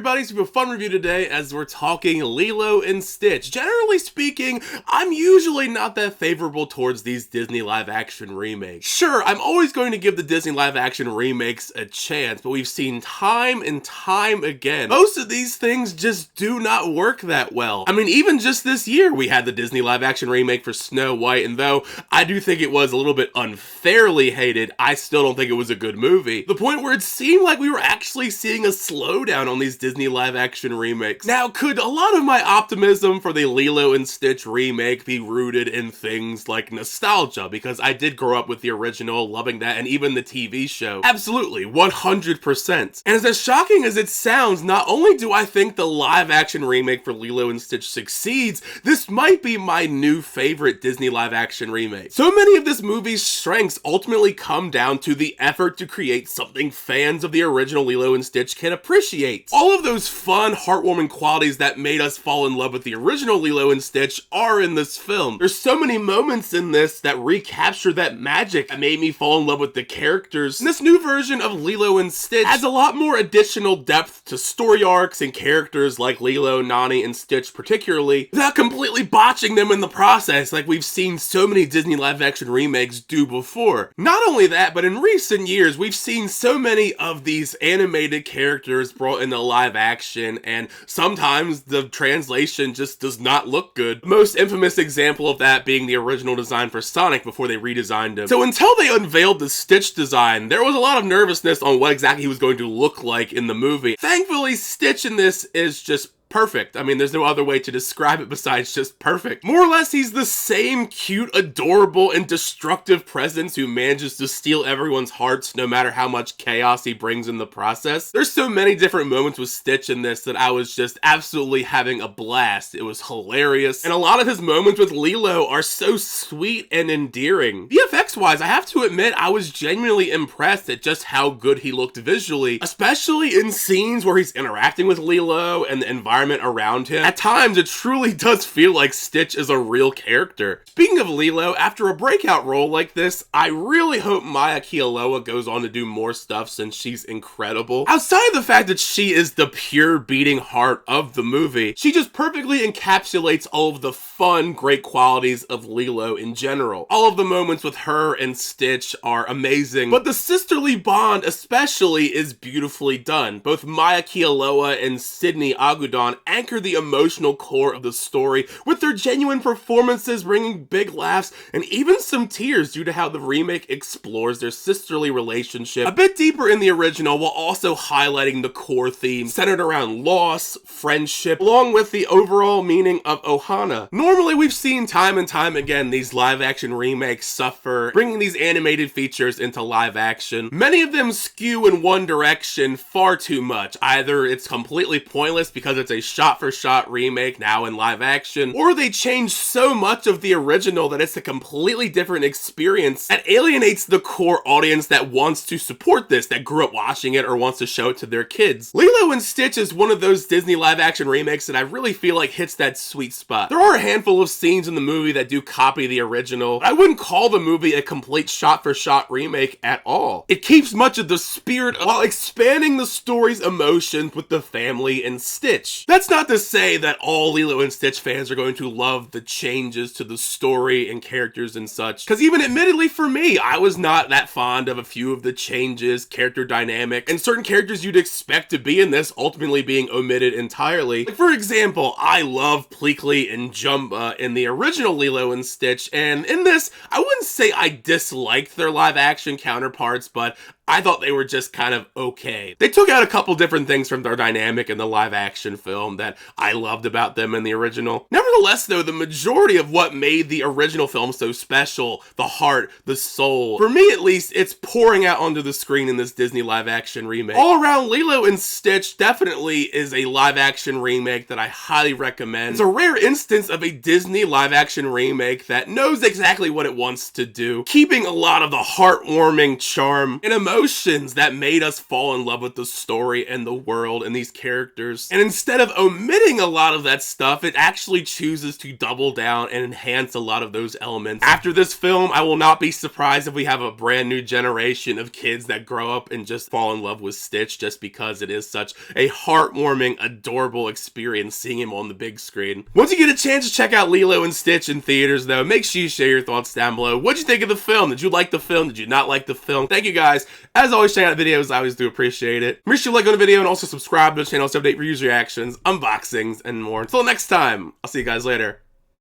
everybody? So we have a fun review today as we're talking Lilo and Stitch. Generally speaking, I'm usually not that favorable towards these Disney live-action remakes. Sure, I'm always going to give the Disney live-action remakes a chance, but we've seen time and time again, most of these things just do not work that well. I mean, even just this year, we had the Disney live-action remake for Snow White, and though I do think it was a little bit unfairly hated, I still don't think it was a good movie. The point where it seemed like we were actually seeing a slowdown on these Disney live-action remakes. Now, could a lot of my optimism for the Lilo and Stitch remake be rooted in things like nostalgia? Because I did grow up with the original, loving that, and even the TV show. Absolutely, 100%. And as shocking as it sounds, not only do I think the live-action remake for Lilo and Stitch succeeds, this might be my new favorite Disney live-action remake. So many of this movie's strengths ultimately come down to the effort to create something fans of the original Lilo and Stitch can appreciate. All of those fun, heartwarming qualities that made us fall in love with the original Lilo and Stitch are in this film. There's so many moments in this that recapture that magic that made me fall in love with the characters. And this new version of Lilo and Stitch adds a lot more additional depth to story arcs and characters like Lilo, Nani, and Stitch particularly, without completely botching them in the process like we've seen so many Disney live-action remakes do before. Not only that, but in recent years, we've seen so many of these animated characters brought into live action, and sometimes the translation just does not look good. The most infamous example of that being the original design for Sonic before they redesigned him. So until they unveiled the Stitch design, there was a lot of nervousness on what exactly he was going to look like in the movie. Thankfully, Stitch in this is just perfect. I mean, there's no other way to describe it besides just perfect. More or less, he's the same cute, adorable, and destructive presence who manages to steal everyone's hearts no matter how much chaos he brings in the process. There's so many different moments with Stitch in this that I was just absolutely having a blast. It was hilarious, and a lot of his moments with Lilo are so sweet and endearing. VFX-wise, I have to admit, I was genuinely impressed at just how good he looked visually, especially in scenes where he's interacting with Lilo and the environment around him. At times, it truly does feel like Stitch is a real character. Speaking of Lilo, after a breakout role like this, I really hope Maia Kealoha goes on to do more stuff since she's incredible. Outside of the fact that she is the pure beating heart of the movie, she just perfectly encapsulates all of the fun, great qualities of Lilo in general. All of the moments with her and Stitch are amazing, but the sisterly bond especially is beautifully done. Both Maia Kealoha and Sydney Agudong anchor the emotional core of the story with their genuine performances, bringing big laughs and even some tears due to how the remake explores their sisterly relationship a bit deeper in the original, while also highlighting the core theme centered around loss, friendship, along with the overall meaning of Ohana. Normally, we've seen time and time again these live-action remakes suffer, bringing these animated features into live action. Many of them skew in one direction far too much. Either it's completely pointless because it's a shot-for-shot remake now in live action, or they change so much of the original that it's a completely different experience that alienates the core audience that wants to support this, that grew up watching it or wants to show it to their kids. Lilo and Stitch is one of those Disney live-action remakes that I really feel like hits that sweet spot. There are a handful of scenes in the movie that do copy the original, but I wouldn't call the movie a complete shot-for-shot remake at all. It keeps much of the spirit while expanding the story's emotions with the family and Stitch. That's not to say that all Lilo and Stitch fans are going to love the changes to the story and characters and such, because even admittedly for me, I was not that fond of a few of the changes, character dynamic, and certain characters you'd expect to be in this ultimately being omitted entirely. Like, for example, I love Pleakley and Jumba in the original Lilo and Stitch, and in this, I wouldn't say I disliked their live action counterparts, but I thought they were just kind of okay. They took out a couple different things from their dynamic in the live action film that I loved about them in the original. Nevertheless though, the majority of what made the original film so special, the heart, the soul, for me at least, it's pouring out onto the screen in this Disney live action remake. All around, Lilo and Stitch definitely is a live action remake that I highly recommend. It's a rare instance of a Disney live action remake that knows exactly what it wants to do, keeping a lot of the heartwarming charm and emotion emotions that made us fall in love with the story and the world and these characters. And instead of omitting a lot of that stuff, it actually chooses to double down and enhance a lot of those elements. After this film, I will not be surprised if we have a brand new generation of kids that grow up and just fall in love with Stitch just because it is such a heartwarming, adorable experience seeing him on the big screen. Once you get a chance to check out Lilo and Stitch in theaters though, make sure you share your thoughts down below. What'd you think of the film? Did you like the film? Did you not like the film? Thank you guys. As always, check out videos. I always do appreciate it. Make sure you like on the video and also subscribe to the channel to update reviews, reactions, unboxings, and more. Until next time, I'll see you guys later.